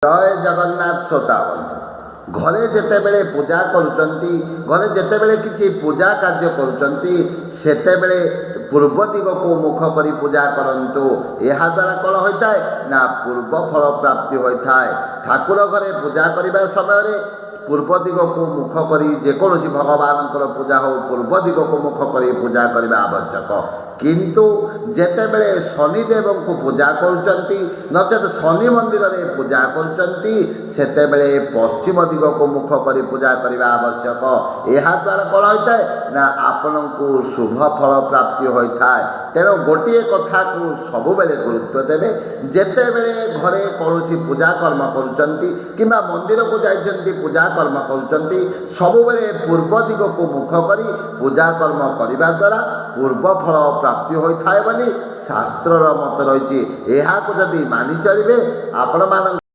ଜୟ ଜଗନ୍ନାଥ ଶ୍ରୋତା ବନ୍ଧୁ, ଘରେ ଯେତେବେଳେ ପୂଜା କରୁଛନ୍ତି, ଘରେ ଯେତେବେଳେ କିଛି ପୂଜା କାର୍ଯ୍ୟ କରୁଛନ୍ତି, ସେତେବେଳେ ପୂର୍ବ ଦିଗକୁ ମୁଖ କରି ପୂଜା କରନ୍ତୁ। ଏହାଦ୍ୱାରା କ'ଣ ହୋଇଥାଏ ନା ପୂର୍ବ ଫଳ ପ୍ରାପ୍ତି ହୋଇଥାଏ। ଠାକୁର ଘରେ ପୂଜା କରିବା ସମୟରେ ପୂର୍ବ ଦିଗକୁ ମୁଖ କରି ଯେକୌଣସି ଭଗବାନଙ୍କର ପୂଜା ହେଉ ପୂର୍ବ ଦିଗକୁ ମୁଖ କରି ପୂଜା କରିବା ଆବଶ୍ୟକ। କିନ୍ତୁ ଯେତେବେଳେ ଶନିଦେବଙ୍କୁ ପୂଜା କରୁଛନ୍ତି, ନଚେତ୍ ଶନି ମନ୍ଦିରରେ ପୂଜା କରୁଛନ୍ତି, ସେତେବେଳେ ପଶ୍ଚିମ ଦିଗକୁ ମୁଖ କରି ପୂଜା କରିବା ଆବଶ୍ୟକ। ଏହାଦ୍ୱାରା କ'ଣ ହୋଇଥାଏ ନା ଆପଣଙ୍କୁ ଶୁଭ ଫଳ ପ୍ରାପ୍ତି ହୋଇଥାଏ। ତେଣୁ ଗୋଟିଏ କଥାକୁ ସବୁବେଳେ ଗୁରୁତ୍ୱ ଦେବେ। ଯେତେବେଳେ ଘରେ କୌଣସି ପୂଜା କର୍ମ କରୁଛନ୍ତି କିମ୍ବା ମନ୍ଦିରକୁ ଯାଇଛନ୍ତି ପୂଜା କର୍ମ କରୁଛନ୍ତି, ସବୁବେଳେ ପୂର୍ବ ଦିଗକୁ ମୁଖ କରି ପୂଜା କର୍ମ କରିବା ଦ୍ୱାରା ପୂର୍ବ ଫଳ ପ୍ରାପ୍ତି ହୋଇଥାଏ ବୋଲି ଶାସ୍ତ୍ରର ମତ ରହିଛି। ଏହାକୁ ଯଦି ମାନି ଚଳିବେ ଆପଣମାନଙ୍କ